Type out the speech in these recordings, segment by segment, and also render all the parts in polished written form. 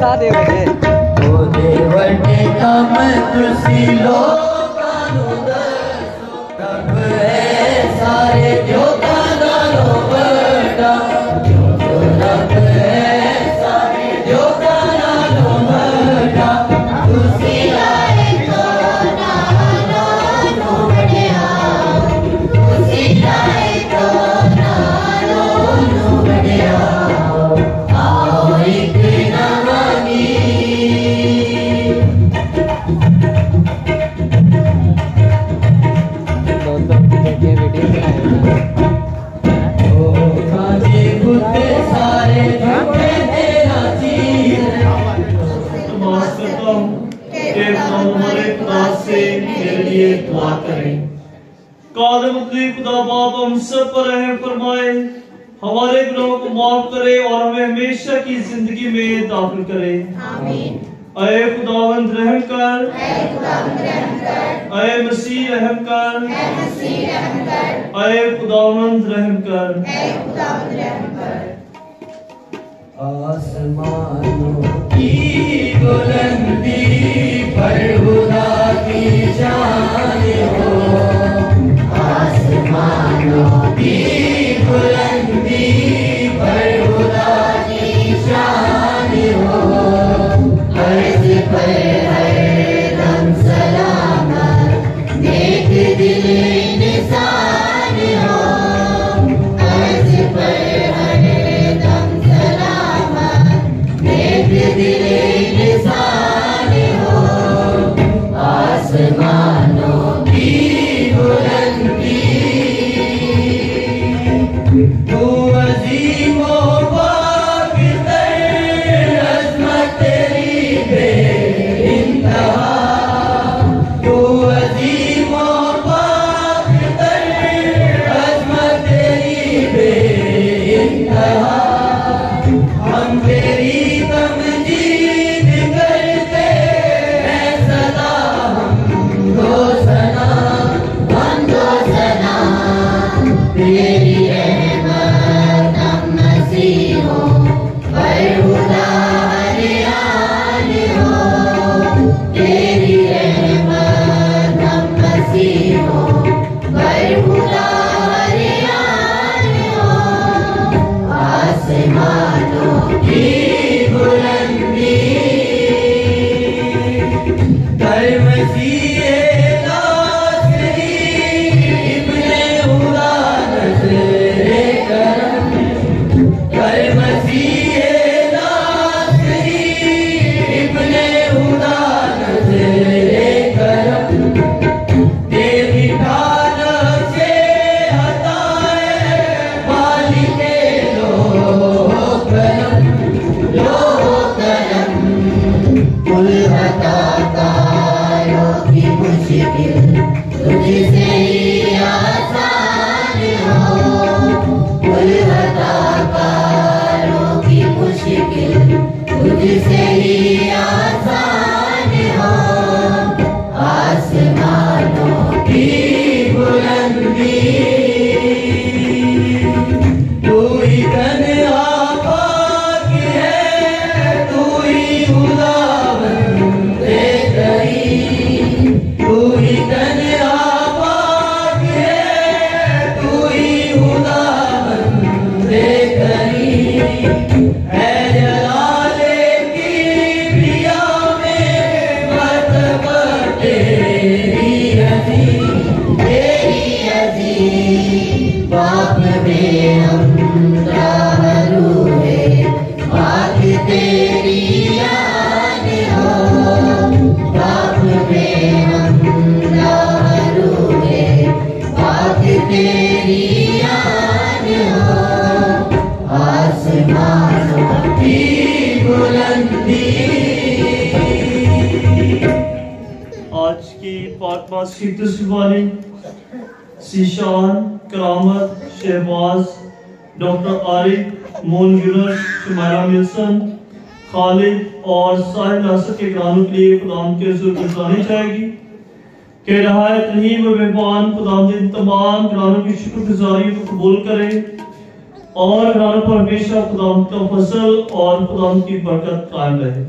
ला दे बजे ओ देवटे तम तुसी लोकां नूं दसो रब है सारे जोगां नालों वड्डा रब है सारे जोगां नालों वड्डा तुसी लाए तो नालों नूं वड्डिया तुसी लाए तो नालों नूं वड्डिया आओ एक नवां खुदा बाप हम सब पर रहम फरमाए, हमारे गुनाहों को माफ करे और हमें हमेशा की जिंदगी में दाखिल करे। आमीन। ऐ खुदावंद रहम कर, ऐ मसीह रहम कर, ऐ खुदावंद रहम कर। आसमानों की बुलंदी पर खुदा की शान हो, आसमानों की बुलंदी पर खुदा की शान हो, अर्ज़ पर हरदम सलामत नेक दिल इंसान हो, अर्ज़ पर हरदम सलामत नेक दिल इंसान हो, आसमानों की बुलंदी तू अज़ीम ओ पाक तर अज़मत तेरी बेइंतहा, तू अज़ीम ओ पाक तर अज़मत तेरी बेइंतहा, हम तेरी तमजीद करते हैं सदा हमदो सना तेरी रहमत हम मसीहों पर खुदा हरियान हो, तेरी रहमत हम मसीहों पर खुदा हरियान हो, आसमानों की बुलंदी कर मसीह तुझसे ही आसान हो, कुल अदाकारों की मुश्किल तुझसे ही आसान हो, आसमानों की बुलंदी तू ही तन्हा पाक है, तू ही खुदावंद करीम, तू ही तन्हा पाक है, तू ही खुदावंद करीम, है जलाले की प्रिया में मर्तबा तेरी अज़ीम, तेरी अज़ीम बाप में हमरा रूहे पाक तेरी याद हो, बाप में हमरा रूहे पाक तेरी याद हो, आसमानों की बुलंदी। आज की पाकपास की तस्वीर शीशान, करामत, शहबाज, डॉक्टर आरिफ, मोन यूनस, शुमायरा मिल्सन, खालिद और साहिल नासर के गानों के लिए खुदाम के शुक्रगुजारी जाएगी कि नहायत रहीम व मेहरबान खुदाम इन तमाम गानों की शुक्रगुजारी को कबूल करे और घरानों पर हमेशा खुदावंद का फजल और खुदावंद की बरकत कायम रहे।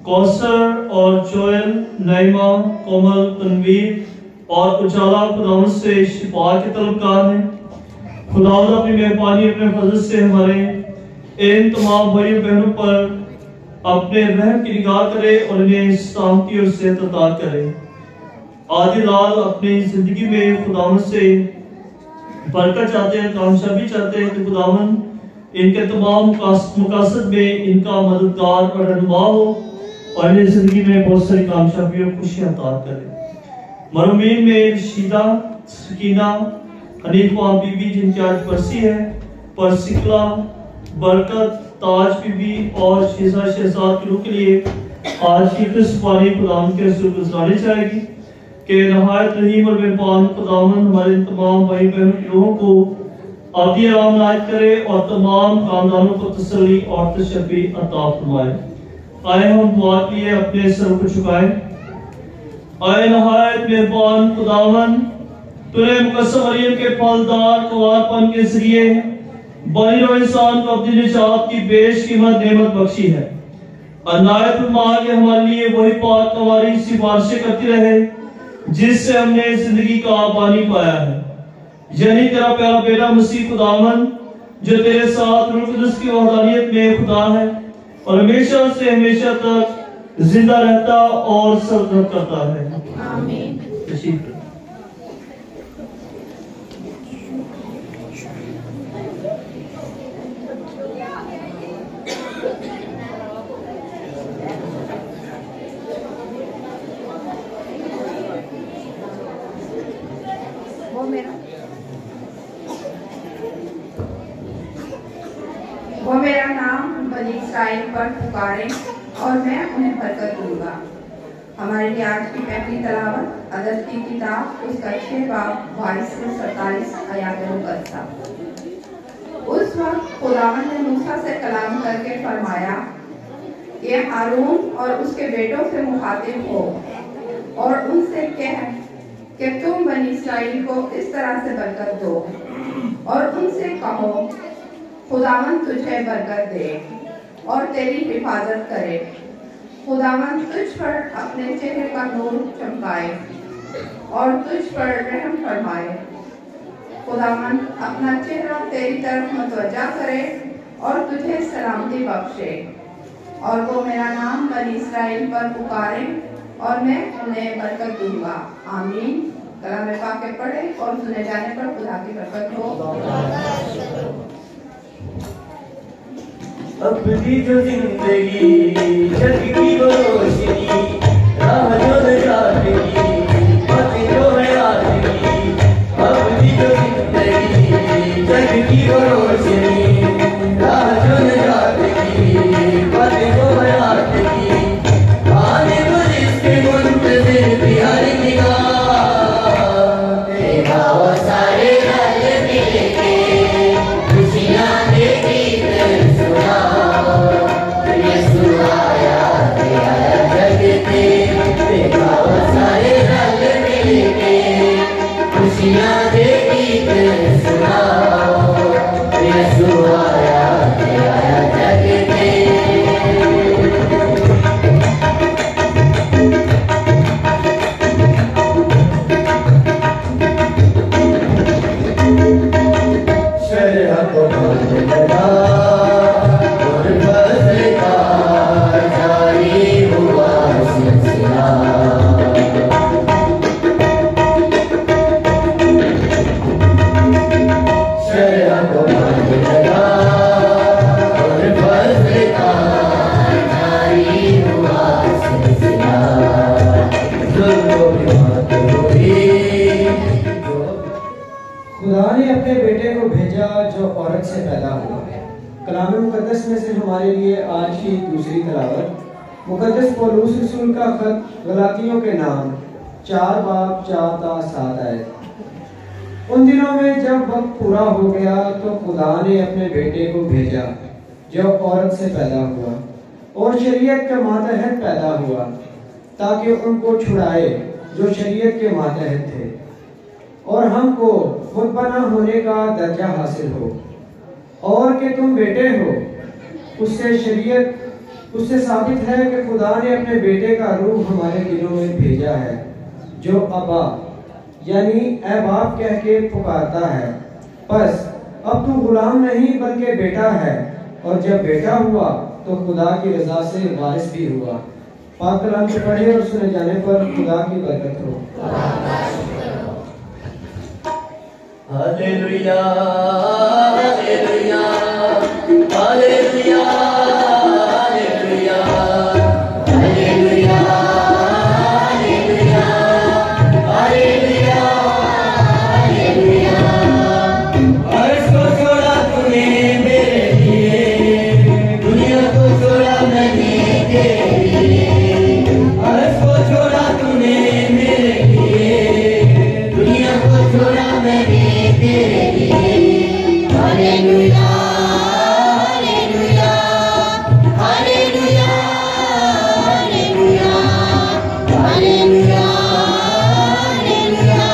कौसर और जोएल, नईमा, कोमल, तनवीर और उजाला खुदावंद से शिफा के तलबगार हैं। खुदावंद अपनी मेहरबानी अपने फजल से हमारे इन तमाम भाइयों बहनों पर अपने रहम की निगाह करे और इन्हें शांति और सेहत अता करे। आदि लाल अपनी जिंदगी में खुदावंद से बरकत चाहते हैं, कामयाबी चाहते हैं कि खुदावंद इनके तमाम मकासद में इनका मददगार और रहनुमा हो और इन्हें जिंदगी में बहुत सारी कामयाबी और खुशियां अता करे। मरहूमीन में रशीदा, सकीना, हनीफा बीबी जिनकी आज बरसी है, परसिकला, बरकत, ताज बीबी और शेजा शहजाद के रूह के लिए आज की किस्मानी खुदावंद के रसूल गुजारी जाएगी कि नहायत रहीम और मेहरबान खुदावंद हमारे तमाम भाई बहनों की रूहों को आदि आराम नायत करे और तमाम खानदानों को तसल्ली और तशफ़ी अता फरमाए। आए हम दुआ के लिए अपने सर को झुकाएं। आए नहायत मेहरबान खुदावंद, तूने मुकस्सम मरियम के फलदार कुंवारपन के जरिए बनी और इंसान को अपनी निजात की बेशकीमत नेमत बख्शी है। अनायत फरमा के हमारे लिए वही पाक हमारी सिफारिशें करती रहे जिससे हमने जिंदगी का पानी पाया है, यानी तेरा प्यारा बेटा मसीह खुदावंद जो तेरे साथ रूह कुदस की वहदानियत में खुदा है और हमेशा से हमेशा तक जिंदा रहता और सल्तनत करता है। आमीन। वो मेरा नाम बनी इस्राएल पर पुकारे और मैं उन्हें बरकत दूंगा। हमारे लिए आज की पहली तलावत अदद की किताब उसका 6 बाब 22 से 47 आयात मुकद्दसा। उस वक्त खुदावंद ने मूसा से कलाम करके फरमाया, ये हारून और उसके बेटों से मुखातिब हो और उनसे कह कि तुम बनी इस्राएल को इस तरह से बरकत दो और उनसे कहो, खुदावंद तुझे बरकत दे और तेरी हिफाजत करे। खुदावंद तुझ पर अपने चेहरे का नूर चमकाए और तुझ पर रहम फरमाए। खुदावंद अपना चेहरा तेरी तरफ मुतवज्जा करे और तुझे सलामती बख्शे और वो मेरा नाम बनी इस्राएल पर पुकारे और मैं उन्हें बरकत दूंगा। आमीन। कलाम पाक पढ़े और सुने जाने पर खुदा की बरकत हो। अपनी जो जिंदगी जग की वो रोशनी, राह जो नजात की बातें जो है आज की। अपनी जो जिंदगी जग की वो रोशनी, राह जो नजात की बातें जो है आज की। आने को जिसके मुंतज़िर थी हर निगाह, देखा वो सारे रल मिल के खुशियाँ देती सुना। खुदा ने अपने बेटे को भेजा जो औरत से पैदा हुआ। कलाम मुकद्दस में से हमारे लिए आज की दूसरी तलावत मुकद्दस पौलुस रसूल का खत गलातियों के नाम 4 बाब 4 ता 7 आयत। उन दिनों में जब वक्त पूरा हो गया तो खुदा ने अपने बेटे को भेजा जो औरत से पैदा हुआ और शरीयत के मातहत पैदा हुआ, ताकि उनको छुड़ाए जो शरीयत के मातहत थे और हमको मुतबना होने का दर्जा हासिल हो। और कि तुम बेटे हो, उससे साबित है कि खुदा ने अपने बेटे का रूह हमारे दिलों में भेजा है, जो अब्बा यानी ऐ बाप कह के पुकारता है। बस अब तू गुलाम नहीं बल्कि बेटा है, और जब बेटा हुआ तो खुदा की रजा से वारिस भी हुआ। पाक कलाम से पढ़े और सुने जाने पर खुदा की बरकत हो। Hallelujah hallelujah hallelujah hallelujah hallelujah hallelujah hallelujah hallelujah. अर्श को छोड़ा तूने मेरे लिए, दुनिया को छोड़ा मैंने तेरे लिए। अर्श को छोड़ा तूने मेरे लिए, दुनिया को छोड़ा मैंने तेरे लिए। Hallelujah hallelujah hallelujah hallelujah hallelujah hallelujah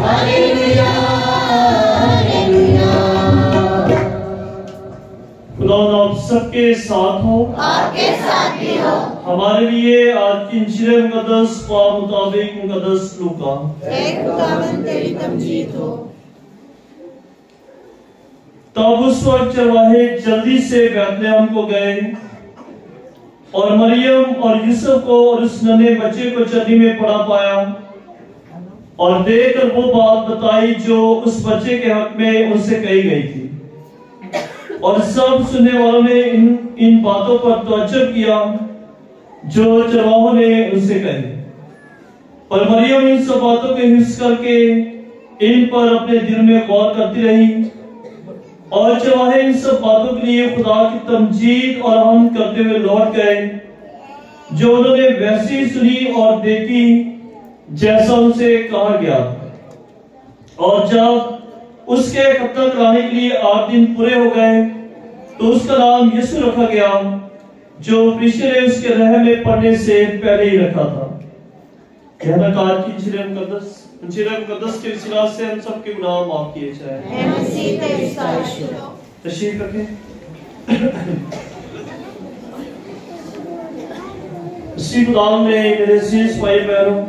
hallelujah hallelujah. खुदा आप सबके साथ हो, आपके साथ भी हो। हमारे लिए आज की इंजील मुकद्दस का मुताबिक मुकद्दस लूका। खुदावंद तेरी तमजीद हो। तब उस वक्त चरवाहे जल्दी से बैतलहम को गए और मरियम और यूसुफ को और उस नन्हे बच्चे को चरनी में पड़ा पाया और देखकर वो बात बताई जो उस बच्चे के हक में उनसे कही गई थी। और सब सुनने वालों ने इन बातों पर तवज्जो किया जो चरवाहों ने उनसे कही। पर मरियम इन सब बातों के हिस्स करके इन पर अपने दिल में गौर करती रही, और चरवाहे इन सब बातों के लिए खुदा की तमजीद और हम करते हुए लौट गए जो उन्होंने वैसी सुनी और देखी जैसा उनसे कहा गया। और जब उसके खतना कराने के लिए 8 दिन पूरे हो गए तो उसका नाम यीशु रखा गया, जो फरिश्ते ने उसके रह में पड़ने से पहले ही रखा था। कहना कार की इंजील मुकद्दस के वसीला से हम सबके गुनाह माफ किए जाए। तशरीफ रखें। इसी खुदा में मेरे अजीज भाई बहनों,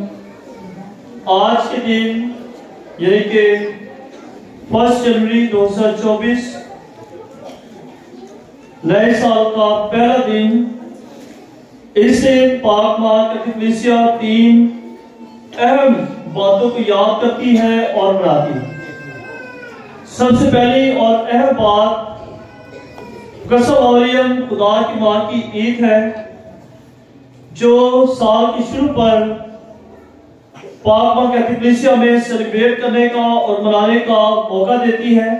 आज के दिन यानी कि 1 जनवरी 2024 नए साल का पहला दिन, इसे पाक मां कलीसिया 3 अहम बातों को याद करती है और मनाती है। सबसे पहली और अहम बात कसम मरियम खुदा की मां की ईद है, जो साल के शुरू पर पाक मां कलीसिया में सेलिब्रेट करने का और मनाने का मौका देती है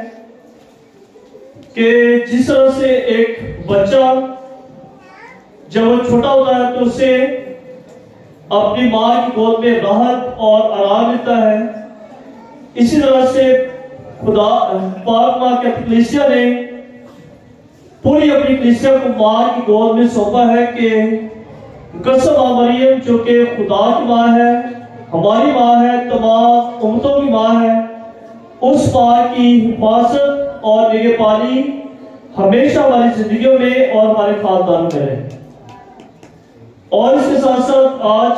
कि जिस तरह से एक बच्चा जब वो छोटा होता है तो उसे अपनी मां की गोद में राहत और आराम मिलता है, इसी तरह से खुदा पाक मां कलीसिया ने पूरी अपनी कलीसिया को मां की गोद में सौंपा है कि कसम मरियम जो कि खुदा की मां है, हमारी मां है, तमाम उम्मतों की मां है, उस मां की हिफाजत और निगहबानी हमेशा हमारी जिंदगियों में और हमारे खानदानों में रहे। और इसके साथ साथ आज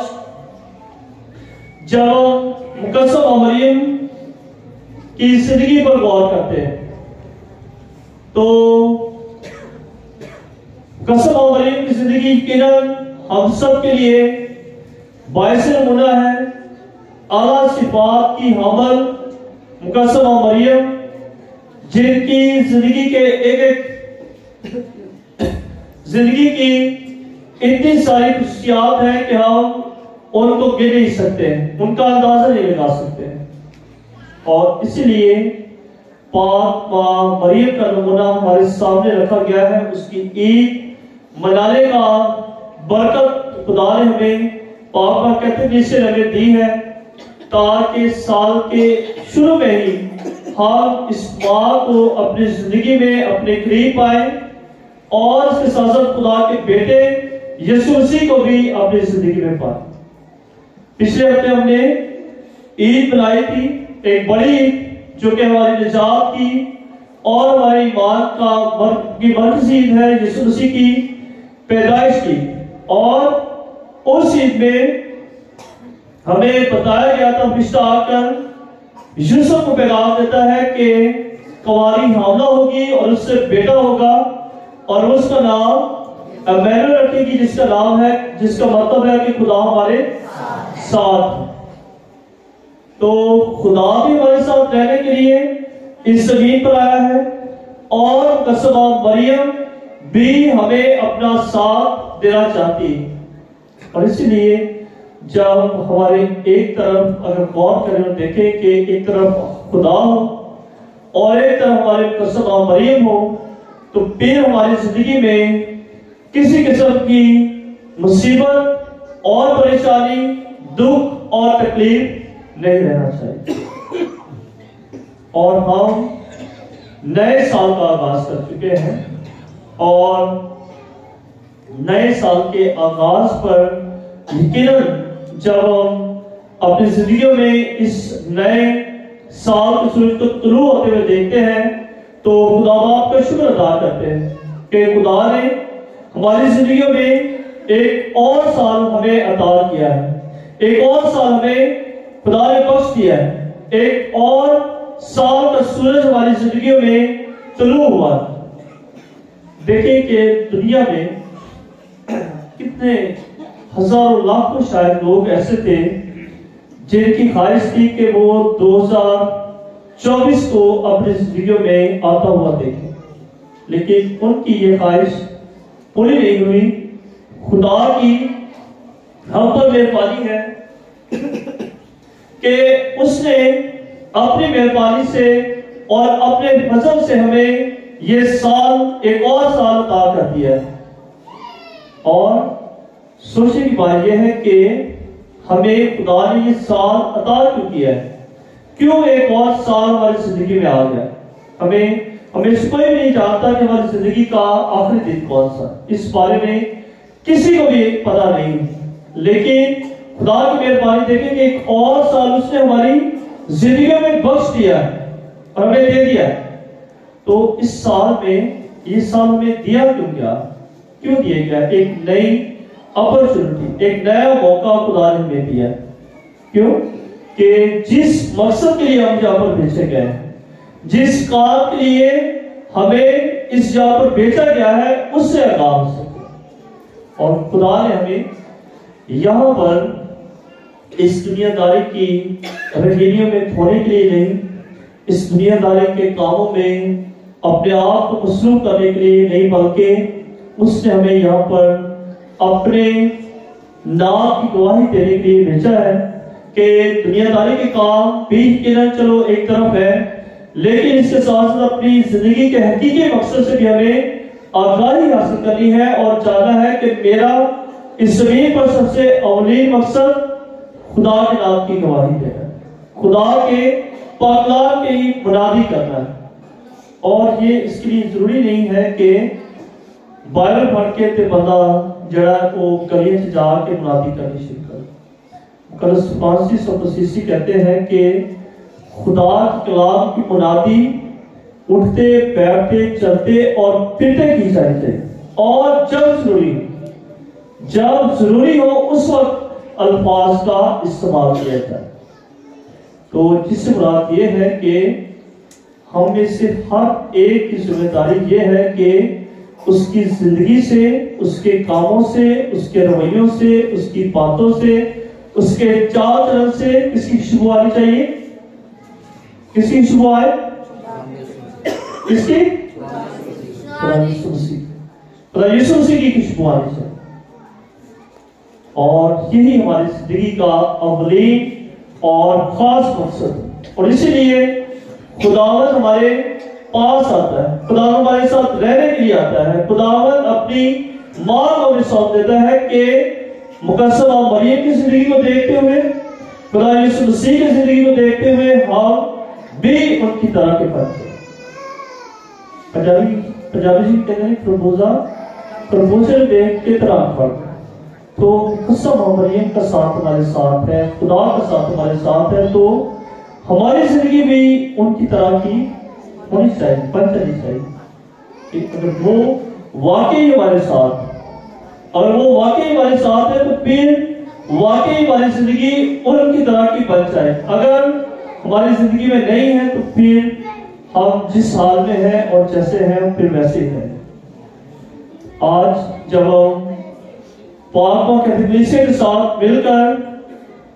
जब कसम मरियम की जिंदगी पर गौर करते हैं तो कसम मरियम की जिंदगी यकीनन हम सब के लिए बाइस नमूना है। आला सिफात की हमल मुकस्सम मरियम, जिनकी जिंदगी के एक जिंदगी की इतनी सारी खुशियात हैं कि हम उनको गिन नहीं सकते, उनका अंदाजा नहीं लगा सकते। और इसलिए पाक मां मरियम का नमूना हमारे सामने रखा गया है। उसकी ईद मनाने का बरकत खुदा ने हमें पाक मां कहते से हमें दी है, ताकि साल के शुरू में ही हम इस मां को अपनी जिंदगी में अपने करीब पाए और इसके साथ साथ खुदा के बेटे यीशु मसीह को भी अपनी जिंदगी में पाए। पिछले हफ्ते हमने ईद मनाई थी, एक बड़ी ईद जो कि हमारी निजात की और हमारे ईमान का मरकज़ी ईद है यीशु मसीह की पैदाइश की। और उस ईद में हमें बताया गया था, फरिश्ता आकर यूसुफ को पैगाम देता है कि कुंवारी हामला होगी और उससे बेटा होगा और उसका नाम इम्मानुएल रखेगी, जिसका मतलब है कि खुदा हमारे साथ। तो खुदा भी हमारे साथ रहने के लिए इस जमीन पर आया है और कसम मरियम भी हमें अपना साथ देना चाहती है। और इसलिए जब हमारे एक तरफ अगर गौर करें और देखें कि एक तरफ खुदा हो और एक तरफ हमारे कसम मरियम हो, तो फिर हमारी जिंदगी में किसी किस्म की मुसीबत और परेशानी, दुख और तकलीफ नहीं रहना चाहिए। और हम नए साल का आगाज कर चुके हैं और नए साल के आगाज पर यकीनन जब हम अपनी जिंदगियों में इस नए साल के सूरज को तुलू होते हुए देखते हैं तो खुदा बाप का शुक्र अदा करते हैं कि खुदा ने हमारी जिंदगियों में एक और साल हमें अता किया है, एक और साल हमें खुदा ने बख्श दिया है, एक और साल का सूरज हमारी जिंदगियों में तुलू हुआ। देखिए कि दुनिया में कितने हजारों लाखों शायद लोग ऐसे थे जिनकी ख्वाहिश थी कि वो 2024 को अपनी जिंदगियों में आता हुआ देखें, लेकिन उनकी ये ख्वाहिश पूरी नहीं हुई। खुदा की हम पर मेहरबानी है कि उसने अपनी मेहरबानी से और अपने फजल से हमें ये साल, एक और साल अता कर दिया है। और सोचने की बात यह है कि हमें खुदा ने ये साल अता क्यों किया है, क्यों एक और साल हमारी जिंदगी में आ गया। हमें कोई भी नहीं जानता कि हमारी जिंदगी का आखिरी दिन कौन सा, इस बारे में किसी को भी पता नहीं, लेकिन खुदा की मेहरबानी देखें कि एक और साल उसने हमारी जिंदगी में बख्श दिया है और हमें दे दिया है। तो इस साल में, ये साल हमें दिया क्यों दिया गया? एक नई अपॉर्चुनिटी, एक नया मौका खुदा ने हमें दिया। क्यों? कि जिस मकसद के लिए हम यहाँ पर भेजे गए हैं, जिस काम के लिए हमें इस जगह पर भेजा गया है, उससे आगाह हो सके। और खुदा ने हमें यहाँ पर इस दुनियादारी की रंगीनियों में खोने के लिए नहीं, इस दुनियादारी के कामों में अपने आप को मसरूफ करने के लिए नहीं, बल्कि उसने हमें यहाँ पर अपने नाम की गवाही देने के लिए भेजा है कि दुनियादारी के काम भी चलो एक तरफ है, लेकिन इसके साथ साथ अपनी जिंदगी के हकीकी मकसद से भी हमें आगाही हासिल करनी है और जानना है कि मेरा इस जमीन पर सबसे अवलीन मकसद खुदा के नाम की गवाही देना, खुदा के पाकलाम की मुनादी करना है। और ये इसके लिए जरूरी नहीं है कि बाइबल पढ़ के ते बंदा जड़ा वो गलियों से जाके मुनादी करनी शुरू करे। कलस फ्रांसिस ऑफ असीसी कहते हैं कि खुदा के कलाम की मुनादी उठते बैठते चलते और फिरते की जाए, और जब जरूरी हो उस वक्त अल्फाज का इस्तेमाल किया जाए। तो जिससे मुराद ये है कि हम में से हर एक की जिम्मेदारी ये है कि उसकी जिंदगी से, उसके कामों से, उसके रवैयों से, उसकी बातों से, उसके चाल चलन से किसकी खुशबू आनी चाहिए? किसकी खुशबू आए? किसकी? यीशु मसीह की खुशबू आनी चाहिए। और यही हमारी जिंदगी का अवलीन और खास मकसद है। और इसीलिए खुदावंद हमारे पास आता है, खुदावंद हमारे साथ रहने के लिए आता है। खुदावंद अपनी मां को भी सौंप देता है कि मुकद्दसा मरियम की जिंदगी को देखते हुए, खुदा यीशु मसीह की जिंदगी को देखते हुए हम भी उनकी तरह के बनते। पंजाबी जी कहते हैं प्रपोजल देख के तरह पढ़। तो कसम मरियम का साथ हमारे साथ है, खुदा का साथ हमारे साथ है, तो हमारी जिंदगी भी उनकी तरह की होनी चाहिए, बन जानी चाहिए कि अगर वो वाकई हमारे साथ, अगर वो वाकई हमारे साथ है तो फिर वाकई हमारी जिंदगी उनकी तरह की बन जाए। अगर हमारी जिंदगी में नहीं है तो फिर हम जिस हाल में हैं और जैसे हैं फिर वैसे ही हैं। आज जब हम पाक कैथोलिक के साथ मिलकर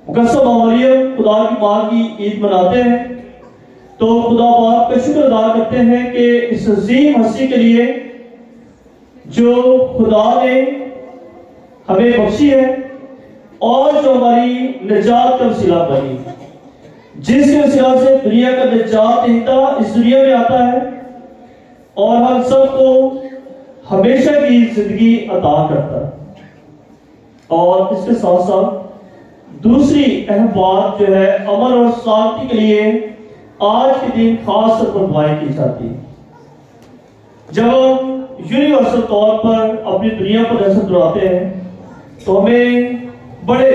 मुकद्दस मरियम खुदा की मां की ईद मनाते हैं तो खुदा बाप का शुक्र अदा करते हैं कि इस अजीम हस्ती के लिए जो खुदा ने हमें बख्शी है और जो हमारी निजात का वसीला बनी, जिसके वसीला से दुनिया का निजात हिंदा इस दुनिया में आता है और हम सबको हमेशा की जिंदगी अता करता है। और इसके साथ साथ दूसरी अहम बात जो है अमन और शांति के लिए आज के दिन खास तौर पर दुआएं की जाती है। जब हम यूनिवर्सल तौर पर अपनी दुनिया पर नजर दौड़ाते हैं तो हमें बड़े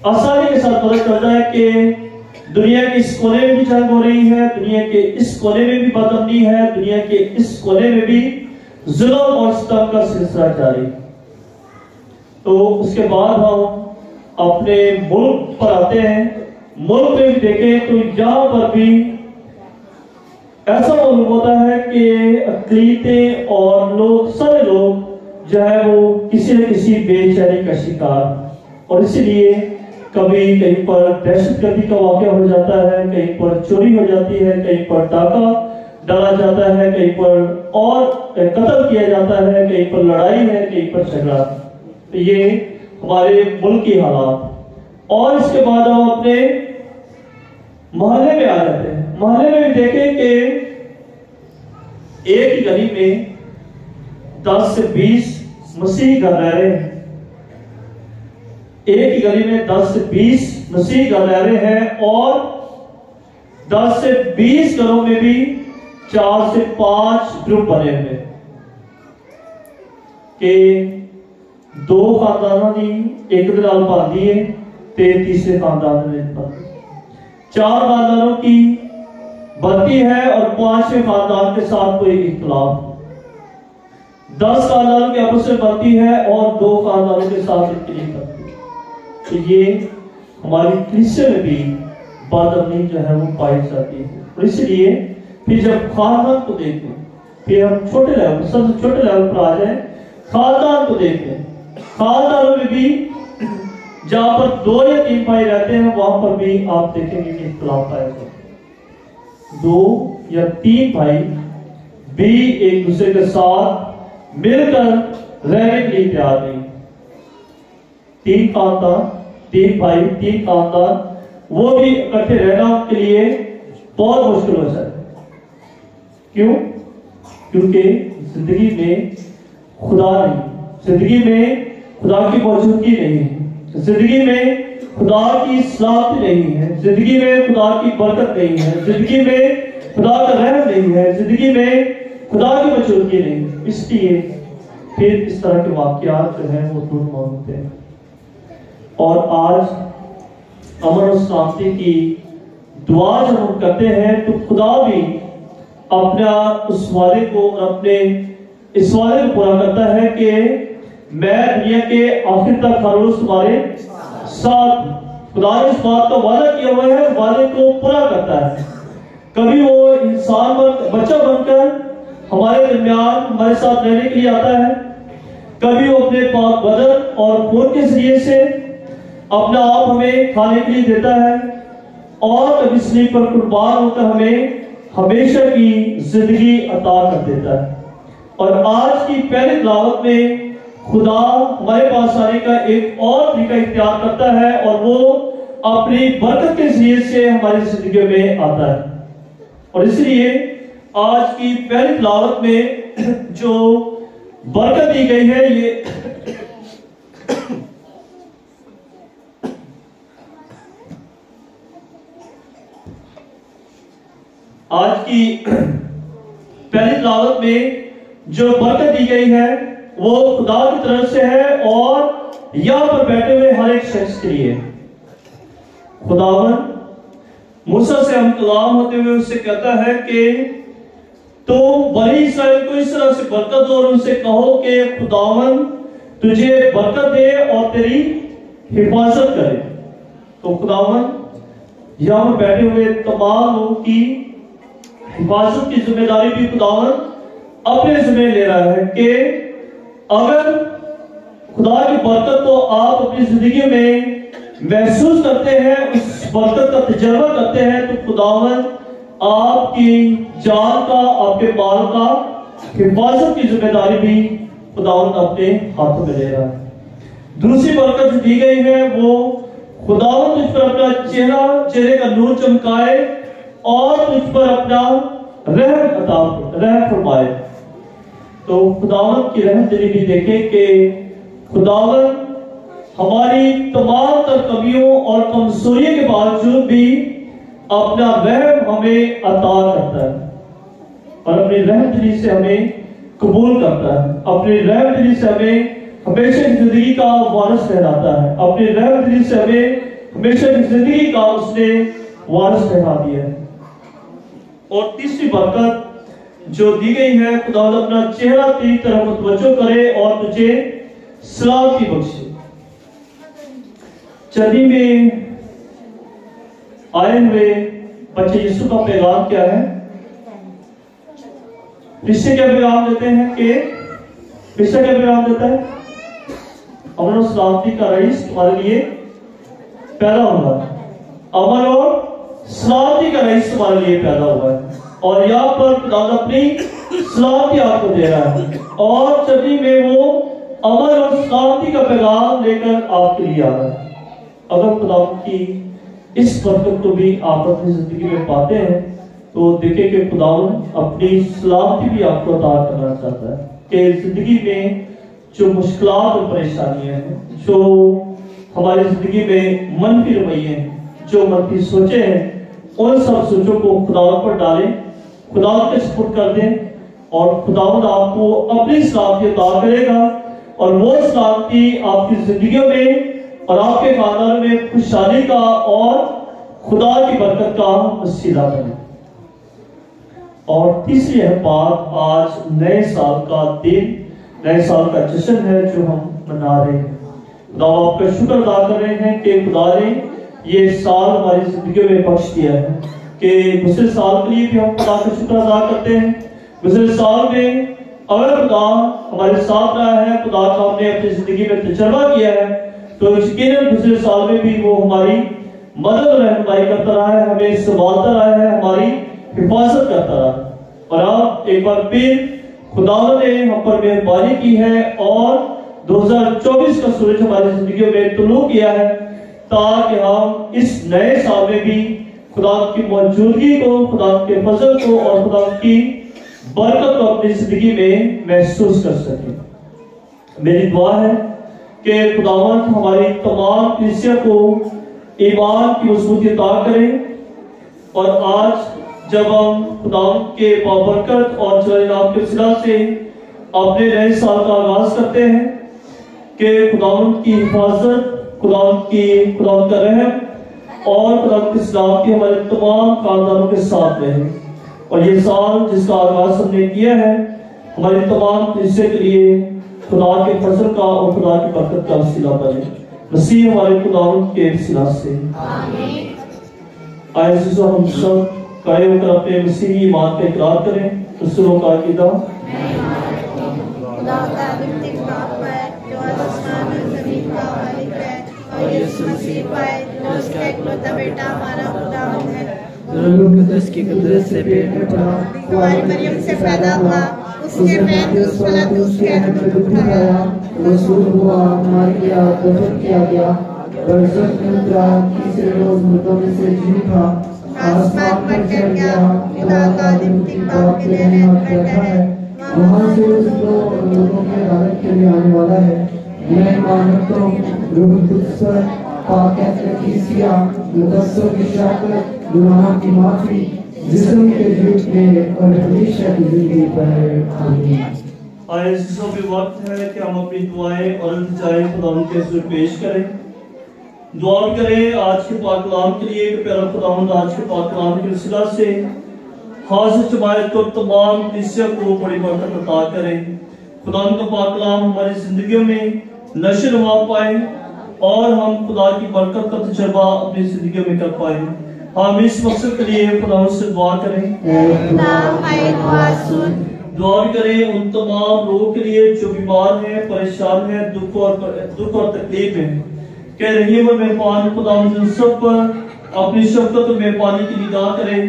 आसानी के साथ पता चलता है कि दुनिया के इस कोने में भी जंग हो रही है, दुनिया के इस कोने में भी बदअमनी है, दुनिया के इस कोने में भी जुल्म और सितम का सिलसिला जारी। तो उसके बाद हम अपने मुल्क पर आते हैं। मुल्क में भी देखें तो यहाँ पर भी ऐसा मालूम होता है कि अक़लीतें और लोग, सारे लोग जो है वो किसी न किसी बेचैनी का शिकार, और इसीलिए कभी कहीं पर दहशतगर्दी का वाक़या हो जाता है, कहीं पर चोरी हो जाती है, कहीं पर डाका डाला जाता है, कहीं पर और कत्ल किया जाता है, कहीं पर लड़ाई है, कहीं पर झगड़ा। तो ये हमारे मुल्क की हालात। और इसके बाद हम अपने मोहल्ले में आ जाते हैं। मोहल्ले में भी देखें कि एक ही गली में 10 से 20 मसीही घर रह रहे हैं। एक ही गली में 10 से 20 मसीही घर रह रहे हैं और 10 से 20 घरों में भी 4 से 5 ग्रुप बने हुए कि 2 खानदानों ने एक दलाल बांधी है ते तीसरे खानदान में 4 खानदानों की बनती है और 5वें खानदान के साथ कोई इख्तिलाफ, 10 खानदानों के आपस में बनती है और 2 खानदानों के साथ इनकी नहीं बनती। तो ये हमारी कलीसिया में भी बदअमनी जो है वो पाई जाती है। और इसलिए फिर जब खानदान को देखें, फिर हम छोटे लेवल, सबसे छोटे लेवल पर आ जाए, खानदान को देखें। खानदानों में भी जहां पर 2 या 3 भाई रहते हैं वहां पर भी आप देखेंगे कि इख्तिलाफ पाया जाता है। 2 या 3 भाई भी एक दूसरे के साथ मिलकर रहने के लिए तैयार नहीं। 3 खानदान, 3 भाई, 3 खानदान, वो भी इकट्ठे रहना उनके लिए बहुत मुश्किल हो जाए। क्यों? क्योंकि जिंदगी में खुदा नहीं, जिंदगी में खुदा की मौजूदगी नहीं है, जिंदगी में खुदा की सलामती नहीं है, जिंदगी में खुदा की बरकत नहीं है, जिंदगी में खुदा का रहम नहीं है, जिंदगी में खुदा की मौजूदगी नहीं है। इसलिए फिर इस तरह के वाकयात जो है वो दूर होते हैं। और आज अमन और शांति की दुआ जब हम करते हैं तो खुदा भी अपना उस वादे को, अपने इस वादे को पूरा करता है कि मैं दुनिया के आखिर तक हर रोज तुम्हारे साथ। खुदा ने इस बात का वादा किया हुआ है, वादे को पूरा करता है। कभी वो इंसान बच्चा बनकर हमारे दरमियान हमारे साथ रहने के लिए आता है, कभी वो अपने पाक बदन और खून के जरिए से अपना आप हमें खाने के लिए देता है, और कभी सलीब पर कुर्बान होकर हमें हमेशा की जिंदगी अता कर देता है। और आज की पहली तिलावत में खुदा हमारे पास आने का एक और तरीका इख्तियार करता है और वो अपनी बरकत के जरिए से हमारी जिंदगी में आता है। और इसलिए आज की पहली तिलावत में जो बरकत दी गई है, ये आज की पहली तिलावत में जो बरकत दी गई है वो खुदा की तरफ से है और यहां पर बैठे हुए हर एक शख्स के लिए। खुदावन मूसा से हम कलाम होते हुए उससे कहता है कि तो बनी इस्राएल को इस तरह से बरकत दो और उनसे कहो कि खुदावन तुझे बरकत दे और तेरी हिफाजत करे। तो खुदावन यहां पर बैठे हुए तमाम लोगों की हिफाजत की जिम्मेदारी भी खुदावन अपने जिम्मे ले रहा है कि अगर खुदा की बरकत को आप अपनी जिंदगी में महसूस करते हैं, उस बरकत का तजर्बा करते हैं, तो खुदावन आपकी जान का, आपके माल का हिफाजत की जिम्मेदारी भी खुदावन अपने हाथों में ले रहा है। दूसरी बरकत जो दी गई है वो खुदावन तुझ पर अपना चेहरे का नूर चमकाए और तुझ पर अपना रहम फरमाए। तो खुदावन की रहम तेरी भी देखे कि खुदावन हमारी तमाम तर कमियों और कमजोरियों के बावजूद भी अपना रहम हमें अता करता है और अपनी रहम दिली से हमें कबूल करता है, अपनी रहम दिली से हमें हमेशा की जिंदगी का वारिस ठहराता है, अपनी रहम दिली से हमें हमेशा की जिंदगी का उसने वारिस ठहरा दिया है। और तीसरी बरकत जो दी गई है, खुदा अपना चेहरा तेरी तरफ मुतवज्जो करे और तुझे सलामती बख्शे। चर्नी में आए हुए बच्चे यीशु का पैगाम क्या है? रिश्ते क्या पैगाम देते हैं कि रिश्ता क्या पैगाम देता है? अमन और सलामती का रईस तुम्हारे लिए पैदा हुआ है। अमन और सलामती का रईस तुम्हारे लिए पैदा हुआ है और यहाँ पर खुदा अपनी सलामती आपको दे रहा है और चर्नी में वो अमन और सलामती का पैगाम लेकर आपके लिए आ रहा है। अगर खुदा की इस बरकत को भी आप अपनी जिंदगी में पाते हैं तो देखें कि खुदावन अपनी सलामती भी आपको अता करना चाहता है कि जिंदगी में जो मुश्किलात और परेशानियां हैं, जो हमारी जिंदगी में मनफी रवैये हैं, जो मनफी सोचे हैं, उन सब सोचों को खुदावन पर डालें, खुदावन के सपुर्द कर दें और खुदावन आपको अपनी सलामती अता करेगा और वो सलामती आपकी जिंदगियों में और आपके खानदान में खुशहाली का और खुदा की बरकत का वसीला बने। और तीसरी है बात, आज नए साल का दिन, नए साल का जश्न है जो हम मना रहे हैं। खुदा आपका शुक्र अदा कर रहे हैं कि खुदा ने ये साल हमारी जिंदगी में बख्श दिया है कि गुज़रे साल के लिए भी हम खुदा का शुक्र अदा करते हैं। गुज़रे साल में अगर खुदा हमारे साथ रहा है, खुदा का हमने अपनी जिंदगी में तजर्बा किया है, तो यकीनन दूसरे साल में भी वो हमारी मदद और रहनुमाई करता रहा है, हमें संभालता रहा है, हमारी हिफाजत करता रहा। और अब एक बार फिर खुदा ने हम पर मेहरबानी की है और 2024 का सूरज हमारी जिंदगी में तुलू किया है ताकि हम इस नए साल में भी खुदा की मौजूदगी को, खुदा के फजल को और खुदा की बरकत को अपनी जिंदगी में महसूस कर सकें। मेरी दुआ है कि खुदावंद हमारी तमाम कलीसिया को ईमान की मजबूती अता करें और आज जब हम खुदावंद के बाबरकत और जलाल नाम के सिला से अपने नए साल का आगाज करते हैं कि खुदावंद की हिफाजत, खुदावंद का रहम और खुदावंद की सलामती हमारे तमाम खानदानों के साथ रहे और ये साल जिसका आगाज हमने किया है हमारी तमाम कलीसिया के लिए खुदा के फजल का और खुदा की बरकत का वसीला बने। मसीह हमारे खुदावंद के वसीला से आमीन। आइए हम सब खड़े होकर अपने मसीही ईमान का इकरार करें। रसूलों का अकीदा खुदा का अद्वितीय बाप है जो आसमान और जमीन का मालिक है और यीशु मसीह है जो उसका इकलौता बेटा हमारा खुदावंद है। कुदस की कुदरत से पेट में पड़ा, हमारी मरियम से पैदा हुआ, उसके पैर उसके अहम में उठाया, रसूल हुआ, मार गया, दफन किया गया, बरसत में उतरा, तीसरे रोज मुर्दों में से जी उठा, आसमान पर चढ़ गया, खुदा का अद्वितीय बाप के दाहिने हाथ बैठा है, वहाँ से उस लोगों के अदालत के लिए आने वाला है। मैं मानता हूँ रूह कुद्स पर, पाक कलीसिया, मुकद्दसों की शराकत, गुनाहों की माफी, जिस्म के झूठने और हमेशा की जिंदगी पर आमीन। आइए भी वक्त है कि हम अपनी दुआएं और इल्तिजाएं खुदावंद के हुज़ूर पेश करें, दुआ करें आज के पाक कलाम के लिए कि प्यारा खुदावंद आज के पाक कलाम के वसीला से खास जमायत और तमाम कलीसिया को बड़ी बरकत अता करें। खुदा का पाक कलाम हमारी जिंदगियों में नशर हुआ पाए और हम खुदा की बरकत का तजर्बा अपनी जिंदगी में कर पाए। हम इस मकसद के लिए खुदा से दुआ करें। दुआ भी करें उन तमाम लोगों के लिए जो बीमार हैं, परेशान हैं, दुख और तकलीफ में। कह रही है मेहरबान खुदा उन सब पर अपनी शफकत और मेहरबानी की निगाह करें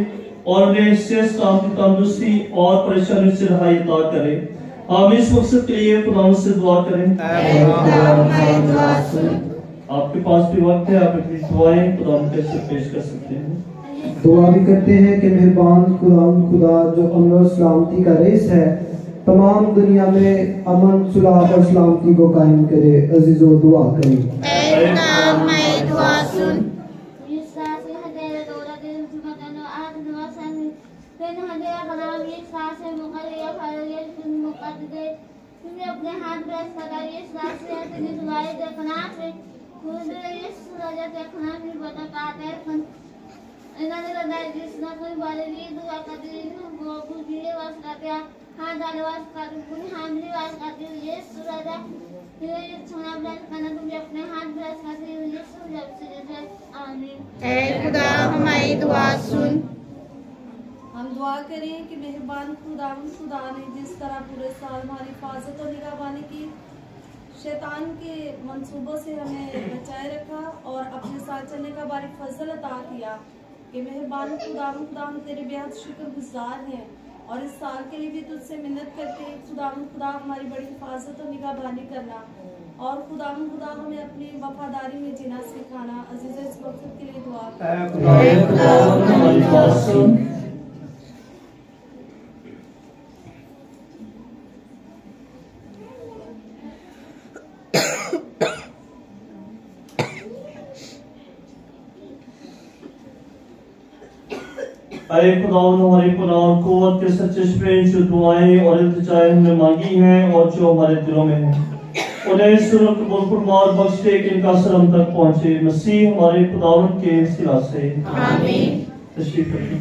और उन्हें सेहत तंदुरुस्ती और परेशानी से रहाई अता करें। हम इस मकसद के लिए खुदा से दुआ करें। आपके पास भी वक्त है, आप अपनी दुआएं खुदा कैसे पेश कर सकते हैं। दुआ भी करते हैं कि मेहरबान खुदा जो अमन और सलामती का रेस है तमाम दुनिया में अमन सुलह और सलामती को कायम करे। अजीजों दुआ करें। तुमने अपने हाथ ब्रश लगाइए इन्होंने बताया जिसना कोई बारे लिए दुआ करती है वो बुझिए वास करते हैं हाथ डाले वास करते हैं पूरी हामली वास करती है ये सुराजा ये छोना ब्रश करना तुम अपने हाथ ब्रश करते हो ये सुराज से जैसे आमीन। ऐ खुदा हमारी दुआ सुन। हम दुआ करें कि मेहरबान खुदा ने जिस तरह पूरे साल हमारी हिफाजत और निगहबानी की, शैतान के मंसूबों से हमें बचाए रखा और अपने साथ चलने का बारी फजल अता किया कि मेहरबान खुदा हम तेरे बेहद शुक्रगुजार हैं और इस साल के लिए भी तुझसे मिन्नत करते हैं खुदा हमारी बड़ी हिफाजत और निगहबानी करना और खुदा हमें अपनी वफादारी में जीना सिखाना। अजीज़ इस मकसद के लिए दुआ अरे खुदा हमारे पुरान कुव्वत के सच्चे प्रेम जो दुआएं और इल्तिजाएं हमने मांगी हैं और जो हमारे दिलों में हैं उन्हें सुन कबूल फरमा और बख्श दे कि इनका असर हम तक पहुंचे। मसीह हमारे खुदावंद के सिला से आमीन। तशरीफ रखिए।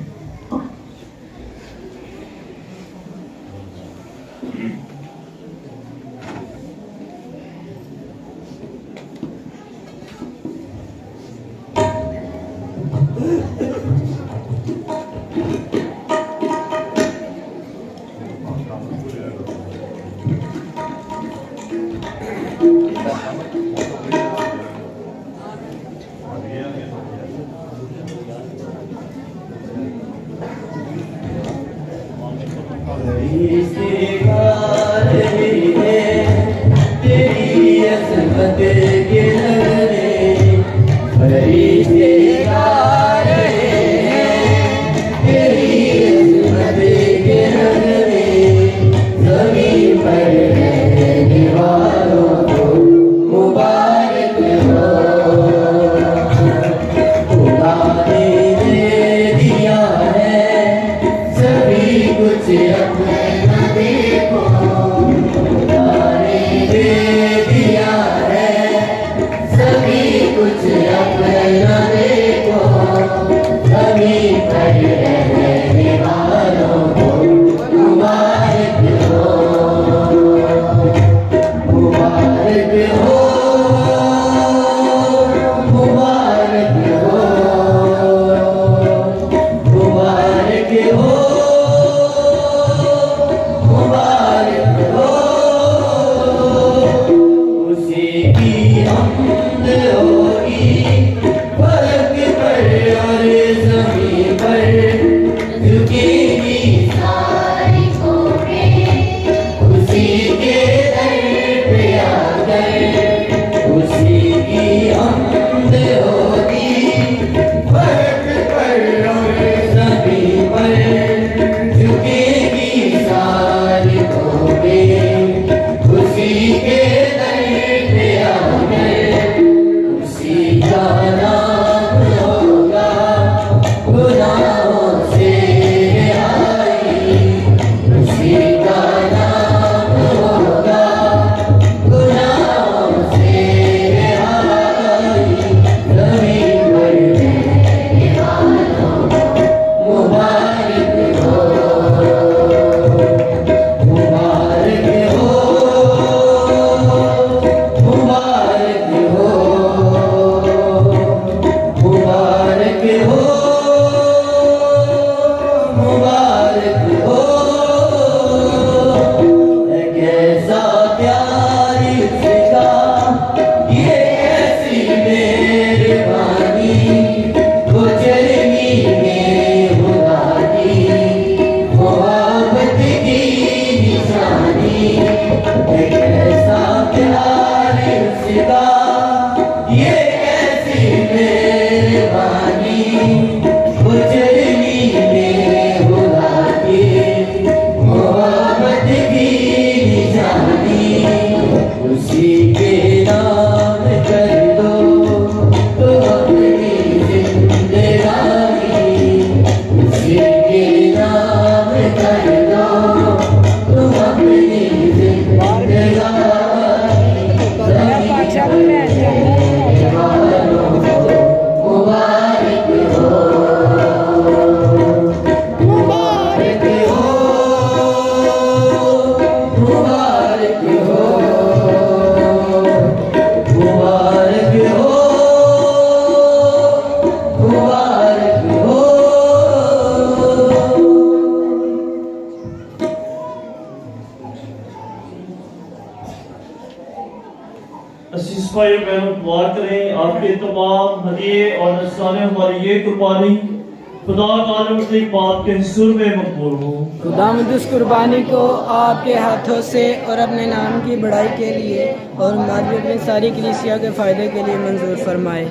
भाई बहनों दुआ करें आपके तमाम हदिये और नज़राने हमारी ये कुर्बानी खुदा ताला की बात के हुजूर में मकबूल हो। खुदावंद इस कुर्बानी को आपके हाथों से और अपने नाम की बड़ाई के लिए और हमारी अपनी सारी कलीसिया के फायदे के लिए मंजूर फरमाए।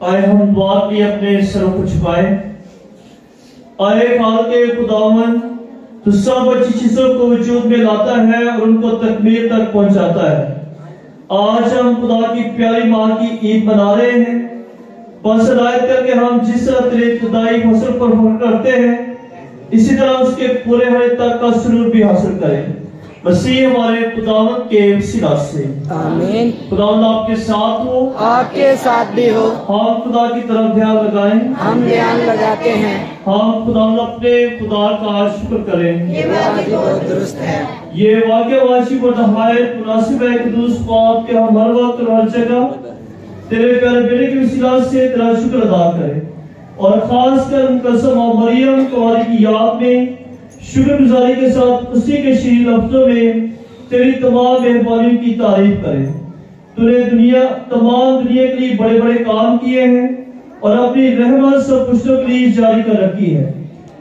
आए हम दुआ की अपने सरों को झुकाए। आए हाल के खुदावन तो सब अच्छी चीजों को वजूद में लाता है और उनको तकमील तक पहुंचाता है। आज हम खुदा की प्यारी माँ की ईद मना रहे हैं। बस हिदायत करके हम जिस तरह तेरी इब्तिदाई फसल पर फख्र करते हैं इसी तरह उसके पूरे होने तक का सुरूर भी हासिल करें। मसीह हमारे खुदावंद के वसीला से आमीन। खुदावंद आपके साथ हो, आपके साथ भी हो। हम खुदा की तरफ ध्यान लगाएं। हम ध्यान लगाते हैं। हम खुदावंद अपने खुदा का शुक्र करें। ये बात बहुत दुरुस्त है। ये वाक़या वाजिब और नहायत मुनासिब है कि दुरुस्त बात के हम हर वक्त और हर जगह तेरे प्यारे बेटे के वसीला से तेरा शुक्र अदा करें और खासकर मुकद्दस माँ मरियम कुंवारी की याद में शुक्रगुजारी के साथ उसी के शील लफ्जों में तेरी तमाम मेहरबानियों की तारीफ करें। तूने तमाम दुनिया के लिए बड़े बड़े काम किए हैं और अपनी रहमत सब पुश्तों के लिए जारी कर रखी है,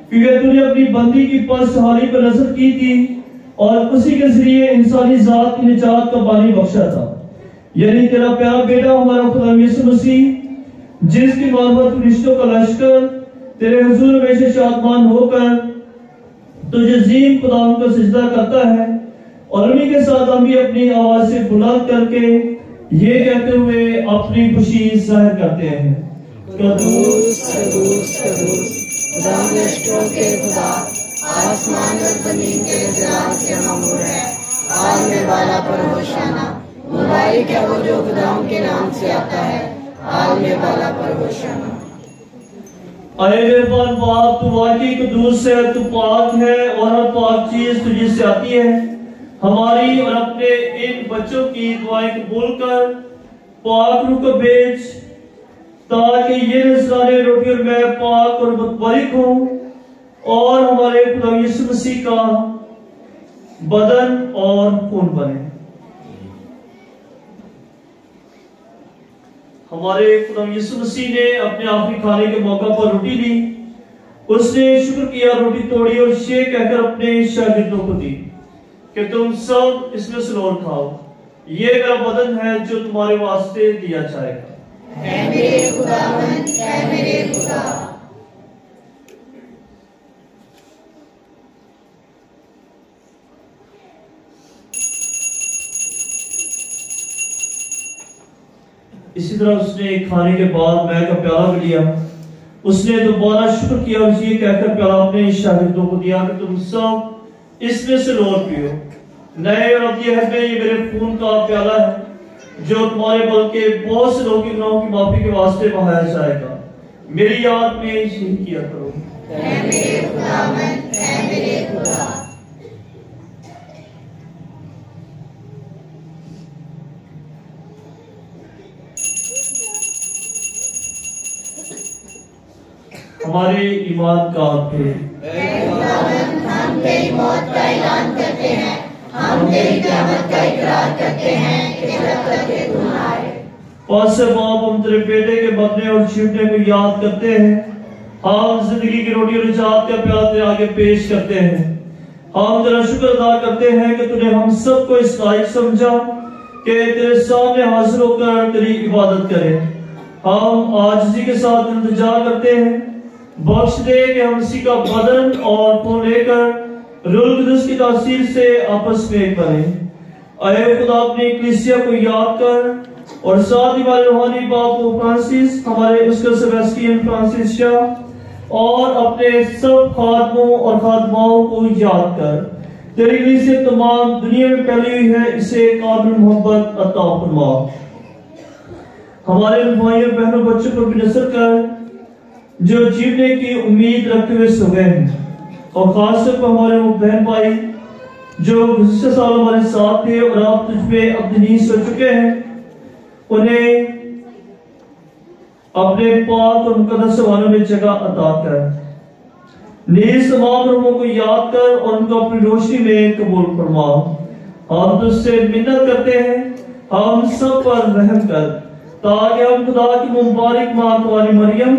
क्योंकि तूने अपनी बंदी की पसहाली पर नजर की थी और उसी के जरिए इंसानी जात की निजात का बानी बख्शा था, यानी तेरा प्यारा बेटा हमारा खुदा यीशु मसीह, जिसकी मार्फत रिश्तों का लश्कर तेरे हुजूर में से शादमान होकर तुझे जीम खुदाम का सजदा करता है। और उन्हीं के साथ हम भी अपनी आवाज से बुलंद करके ये कहते हुए अपनी खुशी जाहिर करते हैं, कदूस कदूस कदूस खुदा रिश्तों के खुदा, आसमान और जमीन के जलाल से मामूर है। आग में बाला पर होशाना, मुबारक है वो जो खुदाम के नाम से आता है। आग में बाला पर होशाना। अरे मेहरबान बाप, तू वाकई कदूस है, तू पाक है और हर पाक चीज तुझे से आती है। हमारी और अपने इन बच्चों की दुआएं कबूल कर, पाक रूह को भेज ताकि ये नज़राने रोटी और मैं पाक और मुतबरिक हूं और हमारे खुदा यीशु मसीह का बदन और खून बने। हमारे खुदा यीशु मसीह ने अपने आखिरी खाने के मौका पर रोटी ली, उसने शुक्र किया, रोटी तोड़ी और ये कहकर अपने शागिर्दों को दी कि तुम सब इसमें से और खाओ, ये मेरा बदन है जो तुम्हारे वास्ते दिया जाएगा। ऐ मेरे खुदावंद, ऐ मेरे खुदा। इसी तरह उसने खाने के बाद मैं का प्याला भी लिया, उसने दोबारा शुक्र किया और ये कहकर प्याला अपने शागिर्दों को दिया कि तुम सब इसमें से लोर पियो, नए और अबदी अहद में ये मेरे खून का प्याला है जो तुम्हारे बल्कि बहुत से लोगों के गुनाहों की माफी के वास्ते बहाया जाएगा। मेरी याद में यही किया करो। ऐ मेरे खुदावंद, ऐ मेरे खुदा। हमारे ईमान का थे, हम तेरी मौत का ऐलान करते हैं, हम तेरी क़यामत का इकरार करते हैं कि जब तक कि तू न आए। पास से बाप, हम तेरे बेटे के मरने और छीटने को याद करते हैं। हम जिंदगी की रोटी और निजात का प्याला तेरे आगे पेश करते हैं। हम तेरा शुक्र अदा करते हैं कि तूने हम सबको इस लायक समझा कि तेरे सामने हाजिर होकर तेरी इबादत करें। हम आजिज़ी के साथ इंतजार करते हैं, बख्श दे कि हम इसी का बदन और खून लेकर रूह कुदस की तासीर से आपस में एक बने। अये खुदा, अपनी कलीसिया को याद कर और साथ ही हमारे रूहानी बाप फ्रांसिस, हमारे उसका सेबेस्टियन फ्रांसिस शाह और अपने सब खादमों और खादमाओं को याद कर। तेरी कलीसिया तमाम दुनिया में फैली हुई है, इसे काबिल मोहब्बत अता फरमा। हमारे भाइयों बहनों बच्चों पर भी नजर कर जो जीवने की उम्मीद रखते हुए सो गए हैं, और खासतौर पर हमारे वो बहन भाई जो गुज़श्ता साल हमारे साथ थे और आप तुझ पे अपनी नींद सो चुके हैं, उन्हें अपने पाक और मुकद्दस सवालों में जगह अता कर। नीज तमाम रूहों को याद कर और उनको अपनी रोशनी में कबूल फरमा। हम तुझसे मिन्नत करते हैं हम सब पर रहम कर, ताकि हम खुदा की मुबारक माँ तुम्हारी मरियम,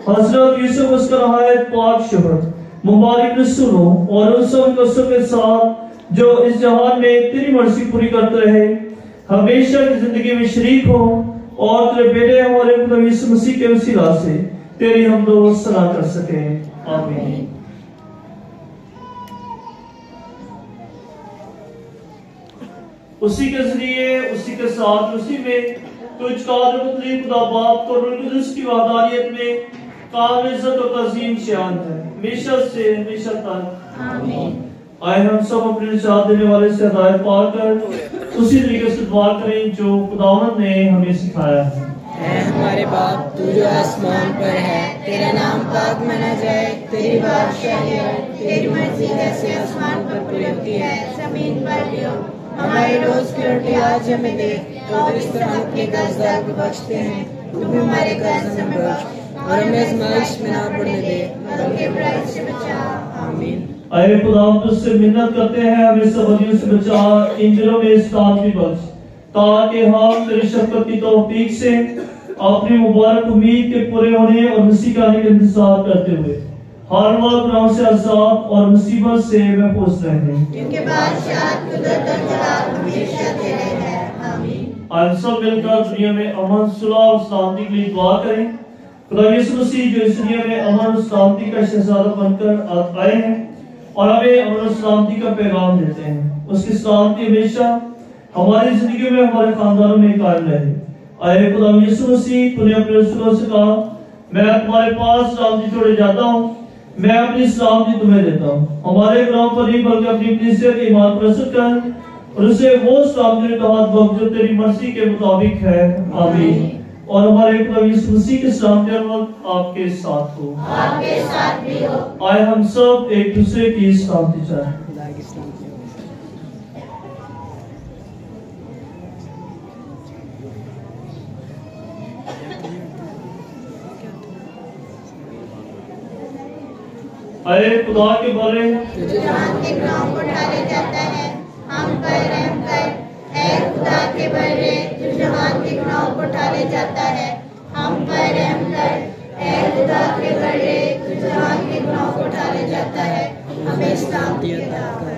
हजरत यूसुफ उसका नहायत पाक शोहर, मुबारक रसूलों और उन सब कसों के साथ जो इस जहान में तेरी मर्जी पूरी करते रहे, हमेशा की जिंदगी में शरीक हो, और तेरे बेटे हमारे खुदा यीशु मसीह के वसीला से तेरी हम दो सना कर सके। आमीन। उसी के जरिए, उसी के साथ, उसी में तुझका खुदा बाप को रूह कुदस की वहदानियत में कामिल इज्जत और तज़ीम शान है, हमेशा से हमेशा तक। आमीन। आए हम सब अपने निजात देने वाले से हिदायत पाकर उसी तरीके से दुआ करें जो खुदावंद ने हमें सिखाया है। ऐ हमारे बाप, तू जो आसमान पर है, तेरा नाम पाक माना जाए, तेरी बादशाही आए, तेरी मर्जी जैसे आसमान पर पूरी होती है जमीन पर भी हो। हमारी रोज की रोटी आज हमें दे, और इस तरह अपने कर्जदार को बख्शते हैं, तू भी हमारे कर्ज हमें बख्श, और हमें आज़माइश में ना पड़ने दे, बल्कि बुराई से बचा। आमीन। आए खुदा हम तुझसे मिन्नत करते हैं, हमें सब बदियों से बचा, इन दिनों में इस्लाम भी बख्श, ताकि हम तेरी शफ़क़त की तौफीक से अपनी मुबारक उम्मीद के पूरे होने और मसीह के आने का इंतजार करते हुए हर वक्त गुनाहों से आजाद और मुसीबत से महफूज रहें, क्योंकि बादशाह कुदरत और जलाल हमेशा तेरे हैं। आमीन। आज सब मिलकर दुनिया में अमन, सुलह और सलामती के लिए दुआ करें। खुदा यीशु मसीह जो इस दुनिया में अमन और सलामती का शहजादा बनकर आए हैं और हमें अमन और सलामती का पैगाम देते हैं, उसकी सलामती हमेशा हमारी जिंदगी में, हमारे खानदानों में कायम रहे। आए खुदा यीशु मसीह, तूने अपने रसूलों से कहा, मैं तुम्हारे पास सलामती छोड़े जाता हूँ, मैं अपनी सलामती तुम्हें देता हूँ। हमारे गुनाहों पर नहीं बल्कि अपनी कलीसिया के ईमान पर असर कर, और उसे वो सलामती का हाथ बख्श जो तेरी मर्जी के मुताबिक है। आमीन। और हमारे खुदा यीशु मसीह के सलामती हर वक्त आपके साथ हो, आपके साथ भी हो। आए हम सब एक दूसरे की सलामती चाहें। अरे खुदा के बरे तुझे जान के गुनाहों को टाले जाता है, हम पर रहम कर। ऐ खुदा के बरे, तुझे जान के गुनाहों को टाले जाता है, हम पर रहम कर। ऐ खुदा के बरे, तुझे जान के गुनाहों को टाले जाता है, हमें सलामती अता कर।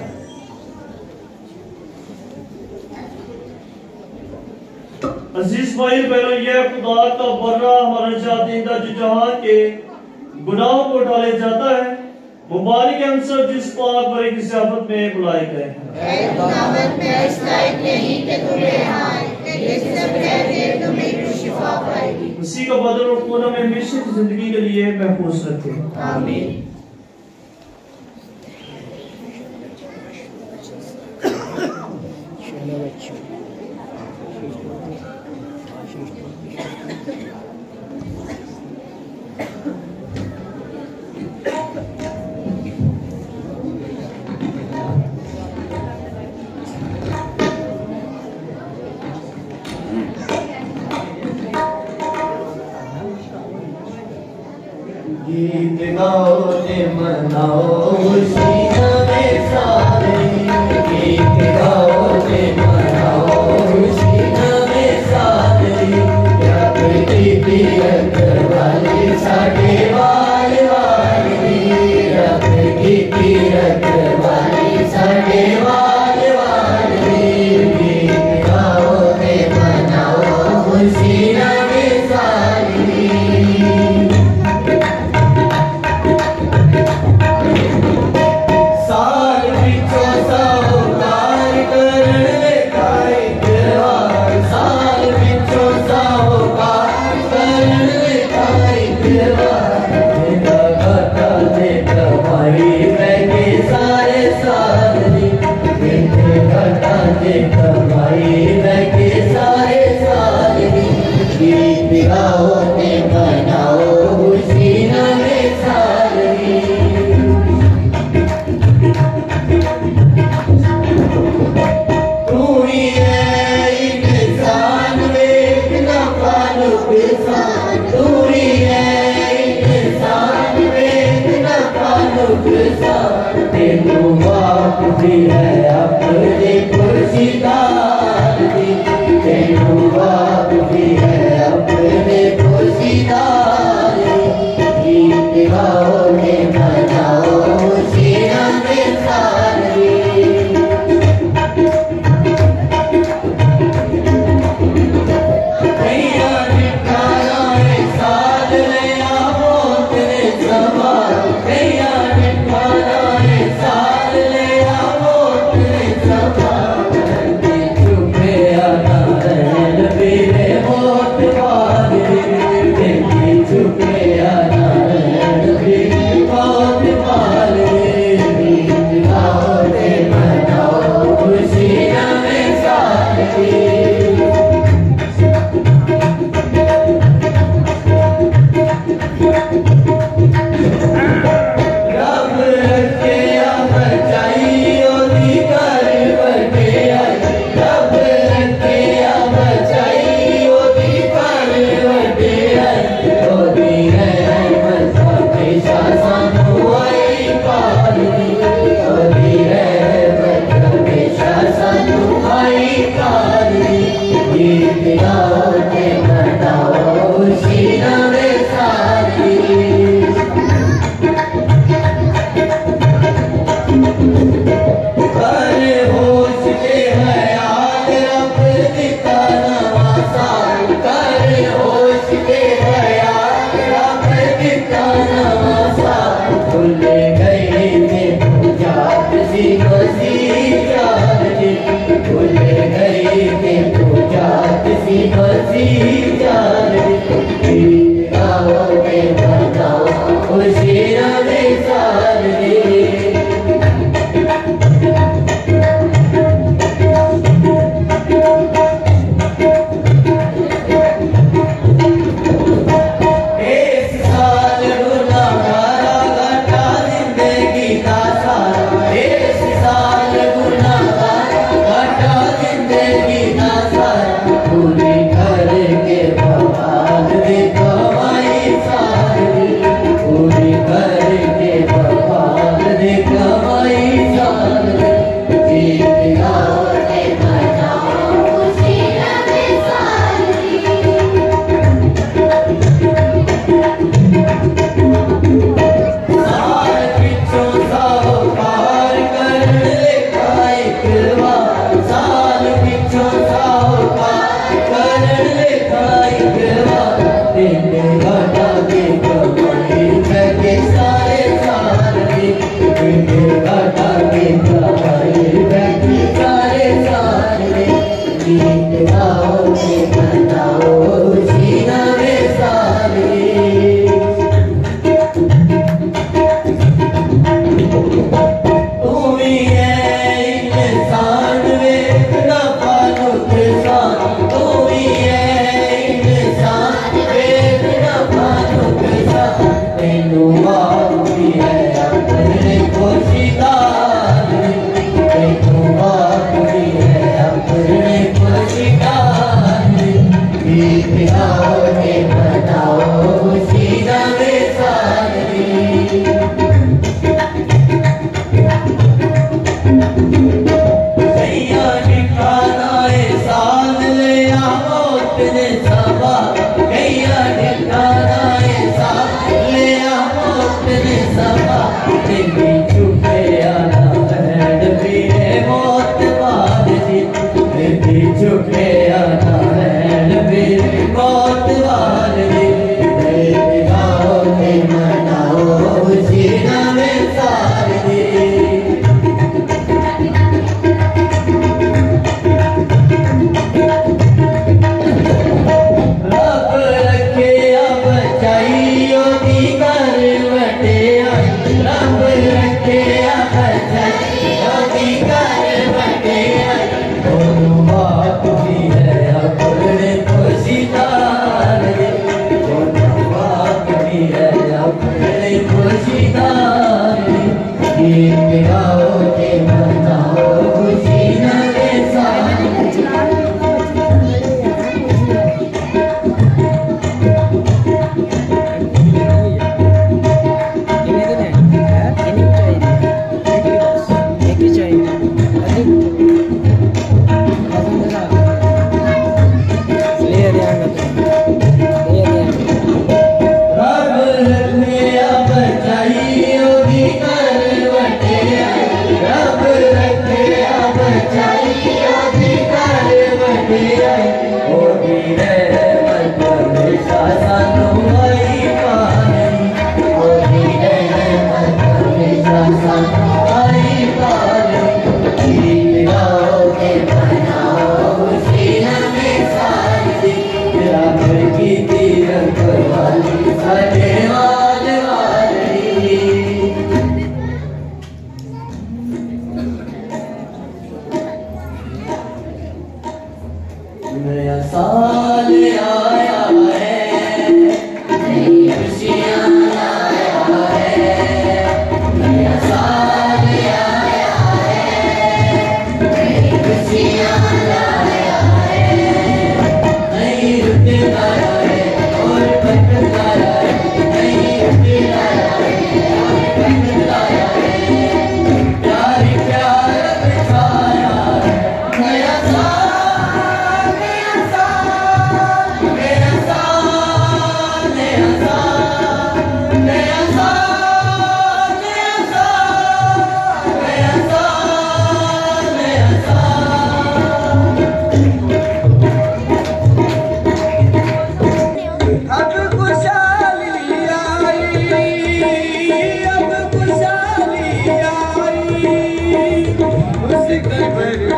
अजीज भाई बहनों, यह खुदा का बर्रा हमारा निजात देंदा जो जहां के गुनाहों को टाले जाता है, मुबारक हम सब जिस पाक बरे की ज़ियाफत में बुलाए गए हैं। ऐ खुदावंद, मैं इस लायक नहीं कि तू मेरे यहाँ ये सब कह दे तो मेरी शिफा पाएगी। उसी का बदल और खून हमें हमेशा की जिंदगी के लिए महफूज रखे। आमीन। गीत गाओ ने मनाओ खुशी नवे सारे, गीत गाओ ने मनाओ खुशी नवे सारे। रब की पीरत वाली साडे वाल वाली, रब की पीरत वाली साडे वाल वाली। गीत गाओ ने मनाओ खुशी नवे सारे। है अपने कुर्सी दार दी,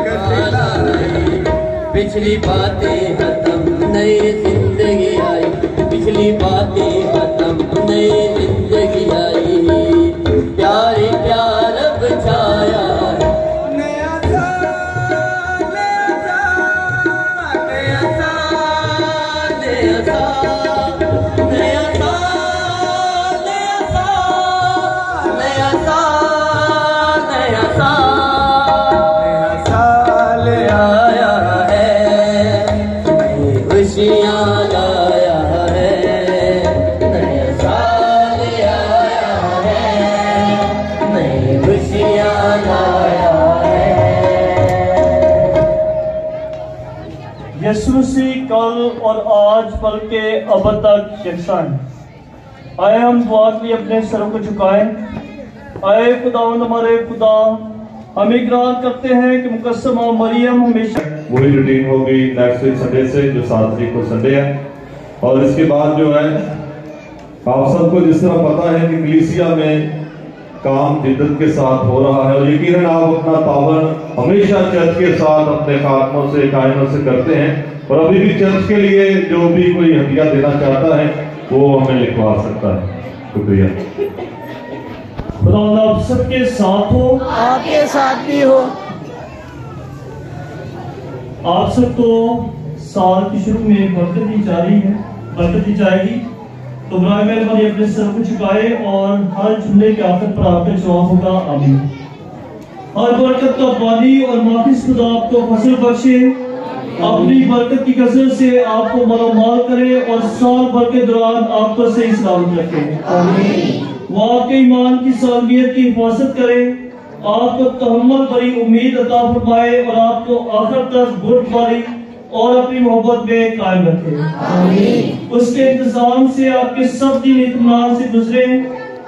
कर पिछली बातें खत्म नई जिंदगी आई, पिछली बातें खत्म नई जिंदगी आई, प्यार ही प्यार अब छाया है। नया साल नया साल नया साल नया साल नया साल नया साल नया साल नया साल आया है, खुशियाँ लाया है, नया साल आया है, नई खुशियाँ लाया है। यीशु मसीह कल और आज बल्कि अब तक यकसा है। आए हम दुआ के लिए अपने सरों को झुकाएं। आए खुदावंद हमारे खुदा, हम इकरार करते हैं कि मुकस्समा मरियम हमेशा वही रूटीन होगी नेक्स्ट वीक संडे से, जो 7 तारीख को संडे है। और इसके बाद जो है आप सबको जिस तरह पता है कि कलीसिया में काम जिद्दत के साथ हो रहा है और यकीनन आप अपना तावन हमेशा चर्च के साथ अपने खात्मों से कायनों से करते हैं। और अभी भी चर्च के लिए जो भी कोई हदिया देना चाहता है वो हमें लिखवा सकता है। शुक्रिया। खुदावंद आप सबके साथ हो, आपके साथ भी हो। आप सबको साल की शुरू में बरकत दी जा रही है, बरकत दी जाएगी। तो बराए मेहरबानी अपने सर को झुकाए और हर जुमले के आखिर पर आपका जवाब होगा आमीन। हर बरकत का पानी और माफिस खुदा आपको फसल बख्शे, अपनी बरकत की कसरत से आपको मालामाल करे और साल भर के दौरान आपको सही सलामत रखे। आमीन। वो आपके ईमान की सालगिरह की हिफाजत करे, आपको तहम्मुल भरी उम्मीद अता फरमाए और आपको आखिर तक बुर्दबारी और अपनी मोहब्बत में कायम रखे। आमीन। उसके इंतजाम से आपके सब दिन इत्मीनान से गुजरे,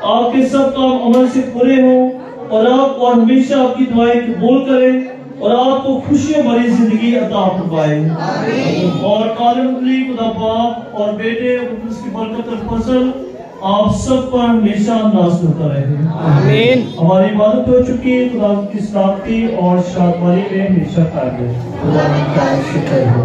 आपके सब काम अमल से पूरे हों और आप और हमेशा आपकी दुआएं कबूल करें और आपको खुशियों भरी जिंदगी अता फरमाए। आमीन। और कालिमुली खुदा बाप और बेटे और उसकी बरकत और फजल आप सब पर हमेशा नाज़िल होता रहे। आमीन। हमारी इबादत हो चुकी है, खुदा की सलामती और शादमानी में हमेशा कायम रहे। खुदा का शुक्र हो।